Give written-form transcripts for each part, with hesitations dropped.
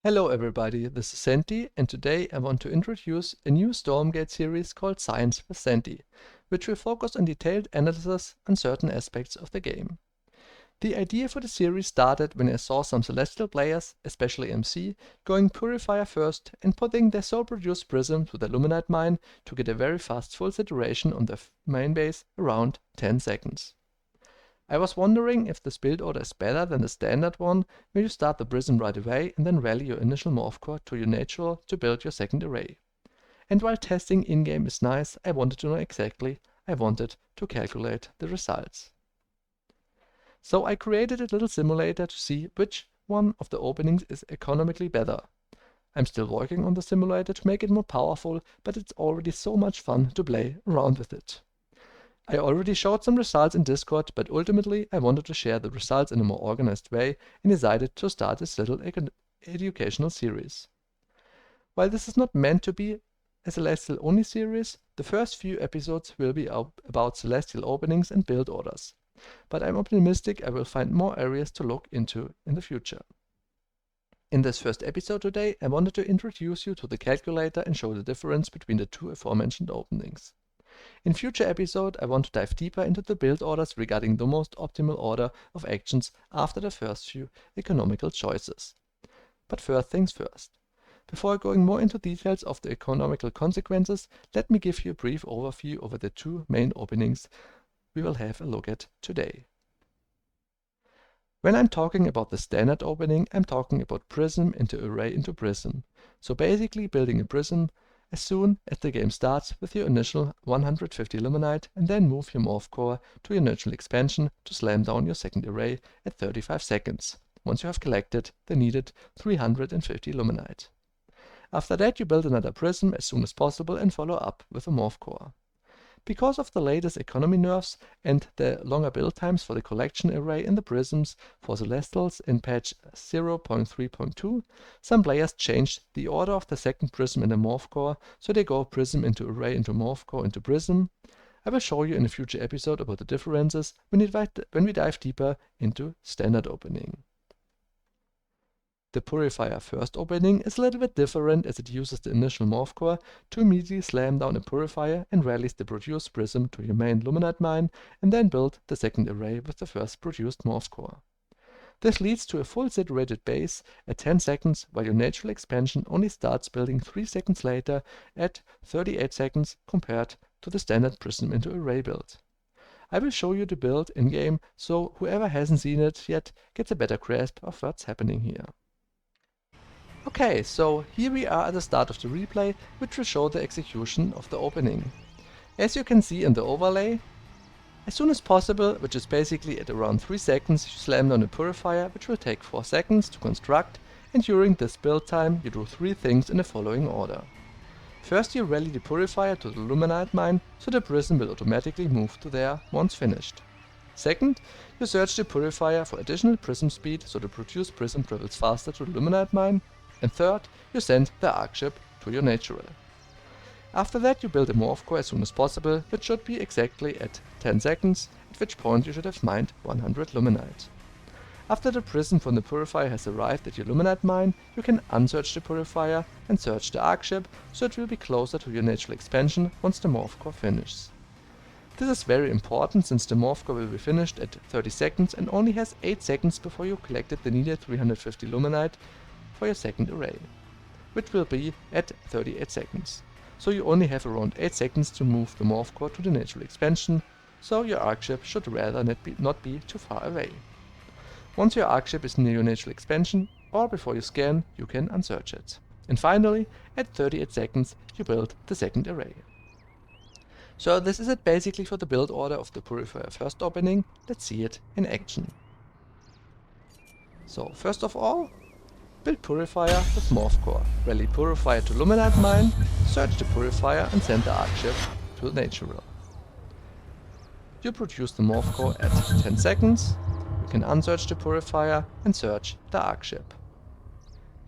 Hello everybody, this is Senti, and today I want to introduce a new Stormgate series called Science with Senti, which will focus on detailed analysis on certain aspects of the game. The idea for the series started when I saw some Celestial players, especially MC, going Purifier first and putting their sole-produced prisms with Illuminate Mine to get a very fast full saturation on their main base around 10 seconds. I was wondering if this build order is better than the standard one, where you start the prism right away and then rally your initial morph core to your natural to build your second array. And while testing in-game is nice, I wanted to know exactly, I wanted to calculate the results. So I created a little simulator to see which one of the openings is economically better. I'm still working on the simulator to make it more powerful, but it's already so much fun to play around with it. I already showed some results in Discord, but ultimately I wanted to share the results in a more organized way and decided to start this little educational series. While this is not meant to be a Celestial only series, the first few episodes will be about Celestial openings and build orders, but I'm optimistic I will find more areas to look into in the future. In this first episode today, I wanted to introduce you to the calculator and show the difference between the two aforementioned openings. In future episodes, I want to dive deeper into the build orders regarding the most optimal order of actions after the first few economical choices. But first things first. Before going more into details of the economical consequences, let me give you a brief overview over the two main openings we will have a look at today. When I'm talking about the standard opening, I'm talking about prism into array into prism. So basically building a prism as soon as the game starts with your initial 150 Illuminate and then move your morph core to your natural expansion to slam down your second array at 35 seconds, once you have collected the needed 350 Illuminate. After that you build another prism as soon as possible and follow up with a morph core. Because of the latest economy nerfs and the longer build times for the collection array in the prisms for Celestials in patch 0.3.2, some players changed the order of the second prism in the morph core, so they go prism into array into morph core into prism. I will show you in a future episode about the differences when we dive deeper into standard opening. The Purifier first opening is a little bit different as it uses the initial morph core to immediately slam down a Purifier and rallies the produced prism to your main Illuminate Mine and then build the second array with the first produced morph core. This leads to a full saturated base at 10 seconds, while your natural expansion only starts building 3 seconds later at 38 seconds compared to the standard prism into array build. I will show you the build in-game, so whoever hasn't seen it yet gets a better grasp of what's happening here. Okay, so here we are at the start of the replay, which will show the execution of the opening. As you can see in the overlay, as soon as possible, which is basically at around 3 seconds, you slam down a Purifier, which will take 4 seconds to construct, and during this build time you do 3 things in the following order. First you rally the Purifier to the Illuminate Mine, so the prism will automatically move to there once finished. Second, you search the Purifier for additional prism speed, so the produced prism travels faster to the Illuminate Mine. And third, you send the arc ship to your natural. After that you build a morph core as soon as possible, which should be exactly at 10 seconds, at which point you should have mined 100 Illuminite. After the prism from the Purifier has arrived at your Illuminite Mine, you can unsearch the Purifier and search the arc ship, so it will be closer to your natural expansion once the morph core finishes. This is very important since the morph core will be finished at 30 seconds and only has 8 seconds before you collected the needed 350 Illuminite for your second array, which will be at 38 seconds. So you only have around 8 seconds to move the morph core to the natural expansion, so your arc ship should rather not be too far away. Once your arc ship is near your natural expansion, or before you scan, you can unsearch it. And finally, at 38 seconds, you build the second array. So this is it basically for the build order of the Purifier first opening. Let's see it in action. So first of all, build Purifier with morph core, rally Purifier to Illuminate Mine, search the Purifier and send the arc ship to the natural. You produce the morph core at 10 seconds, you can unsearch the Purifier and search the arc ship.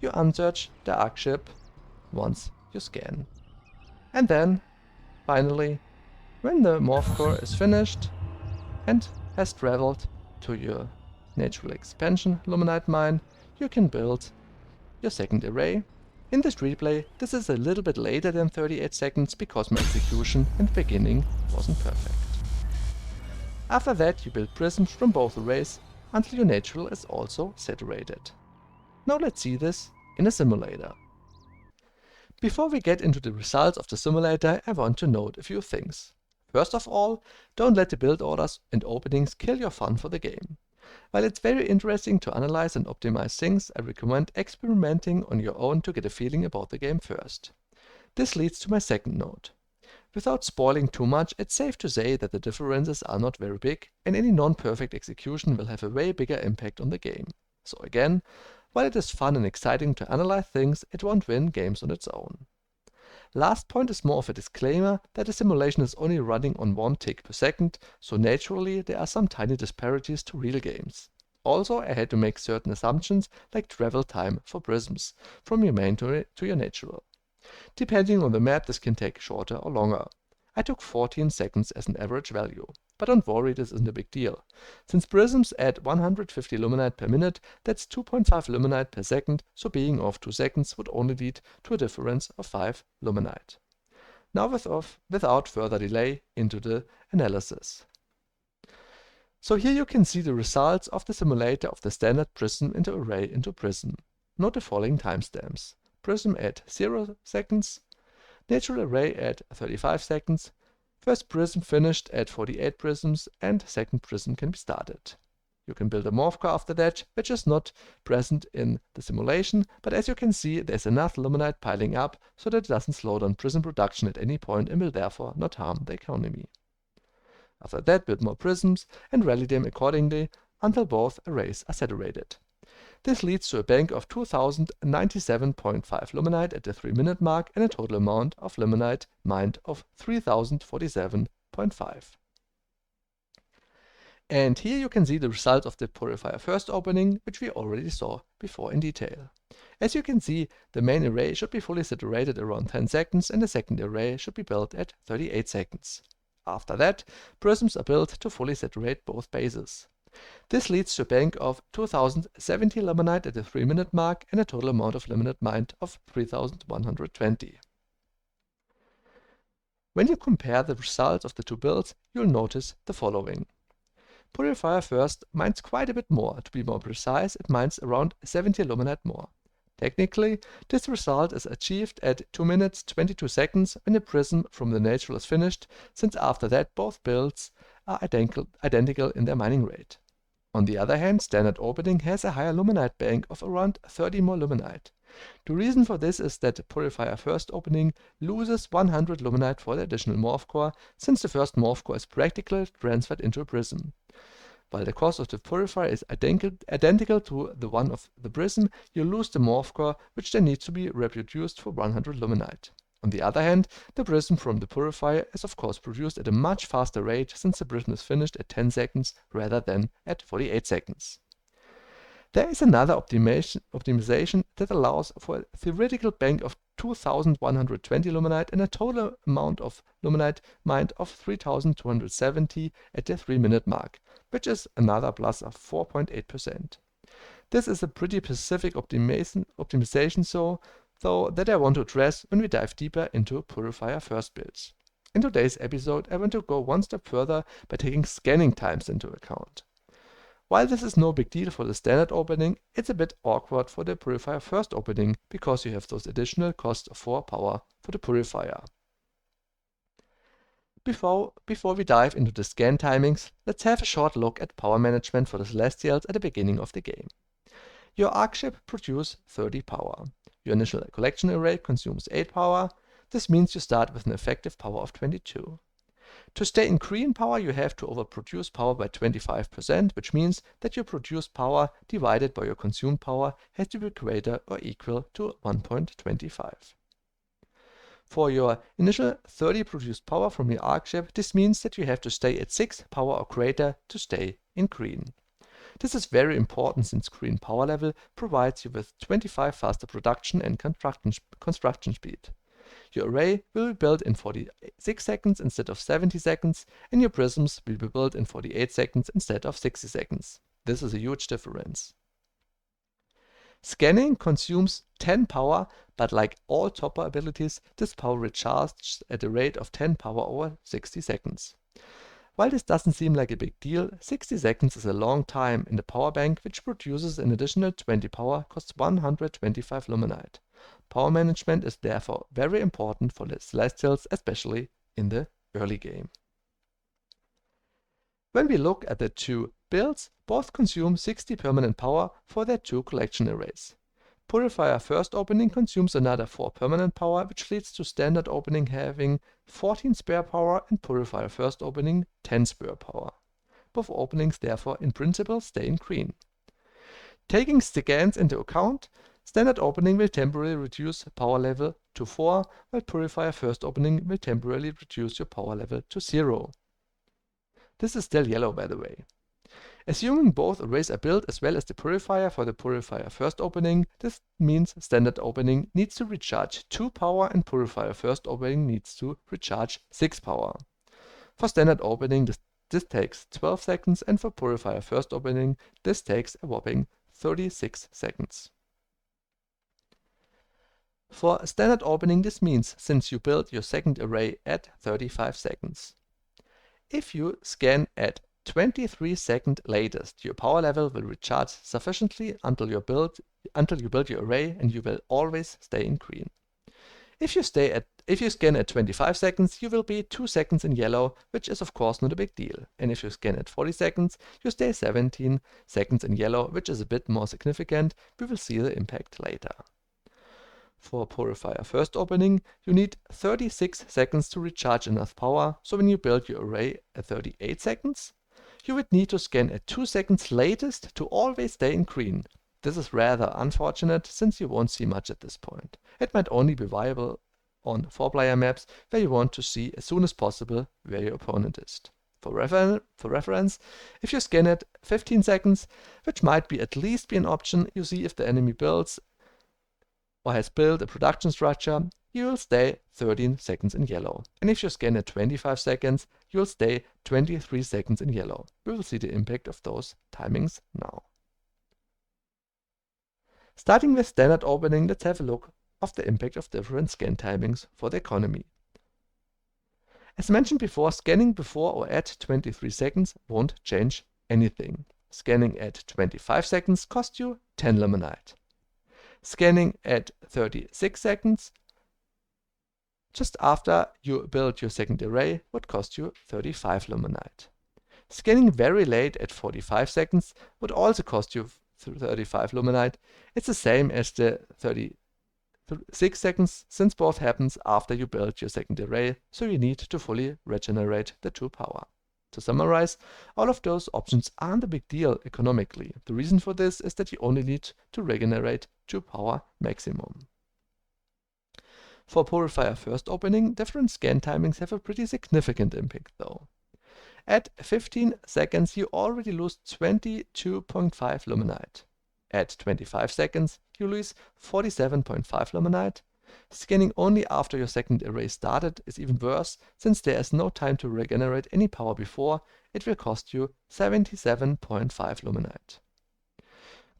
You unsearch the arc ship once you scan. And then, finally, when the morph core is finished and has traveled to your natural expansion Illuminate Mine, you can build your second array. In this replay, this is a little bit later than 38 seconds because my execution in the beginning wasn't perfect. After that, you build prisms from both arrays until your natural is also saturated. Now let's see this in a simulator. Before we get into the results of the simulator, I want to note a few things. First of all, don't let the build orders and openings kill your fun for the game. While it's very interesting to analyze and optimize things, I recommend experimenting on your own to get a feeling about the game first. This leads to my second note. Without spoiling too much, it's safe to say that the differences are not very big, and any non-perfect execution will have a way bigger impact on the game. So again, while it is fun and exciting to analyze things, it won't win games on its own. Last point is more of a disclaimer that the simulation is only running on 1 tick per second, so naturally there are some tiny disparities to real games. Also, I had to make certain assumptions like travel time for prisms, from your main to your natural. Depending on the map, this can take shorter or longer. I took 14 seconds as an average value. But don't worry, this isn't a big deal. Since prisms add 150 luminite per minute, that's 2.5 luminite per second, so being off 2 seconds would only lead to a difference of 5 luminite. Now without further delay, into the analysis. So here you can see the results of the simulator of the standard prism into array into prism. Note the following timestamps. Prism at 0 seconds, natural array at 35 seconds, first prism finished at 48 prisms, and second prism can be started. You can build a morph core after that, which is not present in the simulation, but as you can see, there's enough luminite piling up so that it doesn't slow down prism production at any point and will therefore not harm the economy. After that, build more prisms and rally them accordingly until both arrays are saturated. This leads to a bank of 2097.5 luminite at the 3-minute mark and a total amount of luminite mined of 3047.5. And here you can see the result of the Purifier first opening, which we already saw before in detail. As you can see, the main array should be fully saturated around 10 seconds and the second array should be built at 38 seconds. After that, prisms are built to fully saturate both bases. This leads to a bank of 2070 luminite at the 3-minute mark and a total amount of luminite mined of 3120. When you compare the results of the two builds, you'll notice the following. Purifier first mines quite a bit more. To be more precise, it mines around 70 luminite more. Technically, this result is achieved at 2 minutes 22 seconds when the prism from the natural is finished, since after that both builds are identical in their mining rate. On the other hand, standard opening has a higher luminite bank of around 30 more luminite. The reason for this is that Purifier first opening loses 100 luminite for the additional morph core, since the first morph core is practically transferred into a prism. While the cost of the Purifier is identical to the one of the prism, you lose the morph core, which then needs to be reproduced for 100 luminite. On the other hand, the prism from the Purifier is of course produced at a much faster rate since the prism is finished at 10 seconds rather than at 48 seconds. There is another optimization that allows for a theoretical bank of 2120 luminite and a total amount of luminite mined of 3270 at the 3-minute mark, which is another plus of 4.8%. This is a pretty specific optimization though that I want to address when we dive deeper into Purifier first builds. In today's episode, I want to go one step further by taking scanning times into account. While this is no big deal for the standard opening, it's a bit awkward for the Purifier first opening because you have those additional costs of 4 power for the Purifier. Before we dive into the scan timings, let's have a short look at power management for the Celestials at the beginning of the game. Your arc ship produces 30 power. Your initial collection array consumes 8 power. This means you start with an effective power of 22. To stay in green power, you have to overproduce power by 25%, which means that your produced power divided by your consumed power has to be greater or equal to 1.25. For your initial 30 produced power from your arc ship, this means that you have to stay at 6 power or greater to stay in green. This is very important since green power level provides you with 25 faster production and construction speed. Your array will be built in 46 seconds instead of 70 seconds, and your prisms will be built in 48 seconds instead of 60 seconds. This is a huge difference. Scanning consumes 10 power, but like all topper abilities, this power recharges at a rate of 10 power over 60 seconds. While this doesn't seem like a big deal, 60 seconds is a long time, and the power bank, which produces an additional 20 power, costs 125 luminite. Power management is therefore very important for the Celestials, especially in the early game. When we look at the two builds, both consume 60 permanent power for their two collection arrays. Purifier first opening consumes another 4 permanent power, which leads to standard opening having 14 spare power and Purifier first opening 10 spare power. Both openings therefore in principle stay in green. Taking scans into account, standard opening will temporarily reduce power level to 4, while Purifier first opening will temporarily reduce your power level to 0. This is still yellow, by the way. Assuming both arrays are built as well as the Purifier for the Purifier first opening, this means standard opening needs to recharge 2 power and Purifier first opening needs to recharge 6 power. For standard opening this takes 12 seconds, and for Purifier first opening this takes a whopping 36 seconds. For standard opening this means since you build your second array at 35 seconds. If you scan at 23 seconds latest, your power level will recharge sufficiently until you build your array, and you will always stay in green. If you scan at 25 seconds, you will be 2 seconds in yellow, which is of course not a big deal. And if you scan at 40 seconds, you stay 17 seconds in yellow, which is a bit more significant. We will see the impact later. For Purifier first opening, you need 36 seconds to recharge enough power, so when you build your array at 38 seconds, you would need to scan at 2 seconds latest to always stay in green. This is rather unfortunate since you won't see much at this point. It might only be viable on 4-player maps where you want to see as soon as possible where your opponent is. For reference, if you scan at 15 seconds, which might at least be an option, you see if the enemy builds or has built a production structure, you will stay 13 seconds in yellow. And if you scan at 25 seconds, you will stay 23 seconds in yellow. We will see the impact of those timings now. Starting with standard opening, let's have a look of the impact of different scan timings for the economy. As mentioned before, scanning before or at 23 seconds won't change anything. Scanning at 25 seconds costs you 10 luminite. Scanning at 36 seconds, just after you build your second array, would cost you 35 luminite. Scanning very late at 45 seconds would also cost you 35 luminite. It's the same as the 36 seconds, since both happens after you build your second array, so you need to fully regenerate the 2 power. To summarize, all of those options aren't a big deal economically. The reason for this is that you only need to regenerate 2 power maximum. For Purifier first opening, different scan timings have a pretty significant impact though. At 15 seconds you already lose 22.5 luminite. At 25 seconds you lose 47.5 luminite. Scanning only after your second array started is even worse, since there is no time to regenerate any power before. It will cost you 77.5 luminite.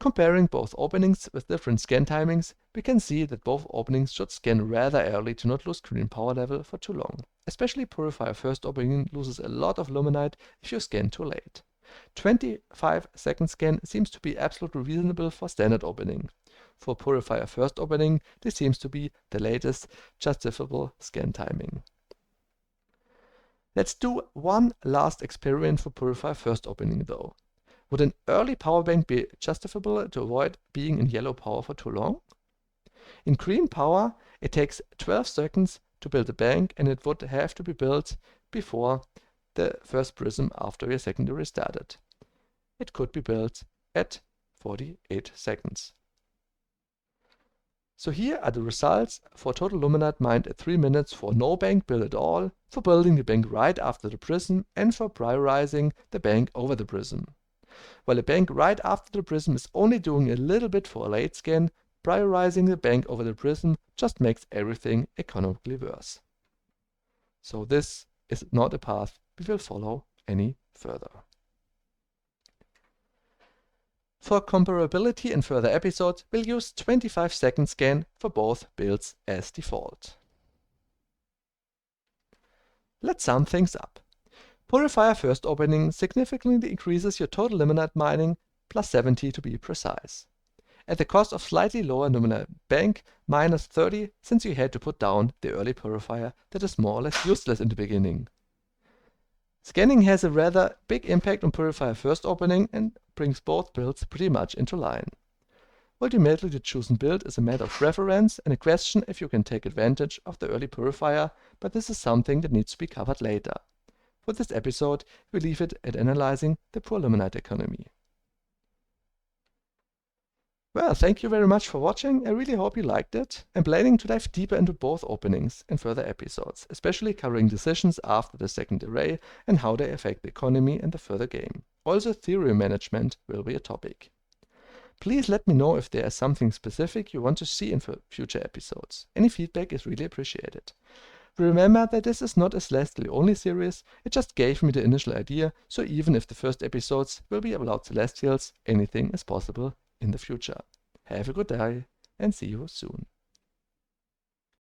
Comparing both openings with different scan timings, we can see that both openings should scan rather early to not lose green power level for too long. Especially Purifier first opening loses a lot of luminite if you scan too late. 25 second scan seems to be absolutely reasonable for standard opening. For Purifier first opening, this seems to be the latest justifiable scan timing. Let's do one last experiment for Purifier first opening though. Would an early power bank be justifiable to avoid being in yellow power for too long? In green power, it takes 12 seconds to build a bank, and it would have to be built before the first prism after your secondary started. It could be built at 48 seconds. So here are the results for total luminite mined at 3 minutes for no bank build at all, for building the bank right after the prism, and for prioritizing the bank over the prism. While a bank right after the prism is only doing a little bit for a late scan, prioritizing the bank over the prism just makes everything economically worse. So this is not a path we will follow any further. For comparability in further episodes, we'll use 25-second scan for both builds as default. Let's sum things up. Purifier first opening significantly increases your total limonite mining, plus 70 to be precise, at the cost of slightly lower nominal bank, minus 30, since you had to put down the early purifier that is more or less useless in the beginning. Scanning has a rather big impact on Purifier first opening and brings both builds pretty much into line. Ultimately, the chosen build is a matter of preference and a question if you can take advantage of the early purifier, but this is something that needs to be covered later. For this episode, we leave it at analyzing the poor limonite economy. Well, thank you very much for watching. I really hope you liked it. I'm planning to dive deeper into both openings in further episodes, especially covering decisions after the second array and how they affect the economy and the further game. Also, theory management will be a topic. Please let me know if there is something specific you want to see in future episodes. Any feedback is really appreciated. Remember that this is not a Celestial only series, it just gave me the initial idea, so even if the first episodes will be about Celestials, anything is possible in the future. Have a good day and see you soon.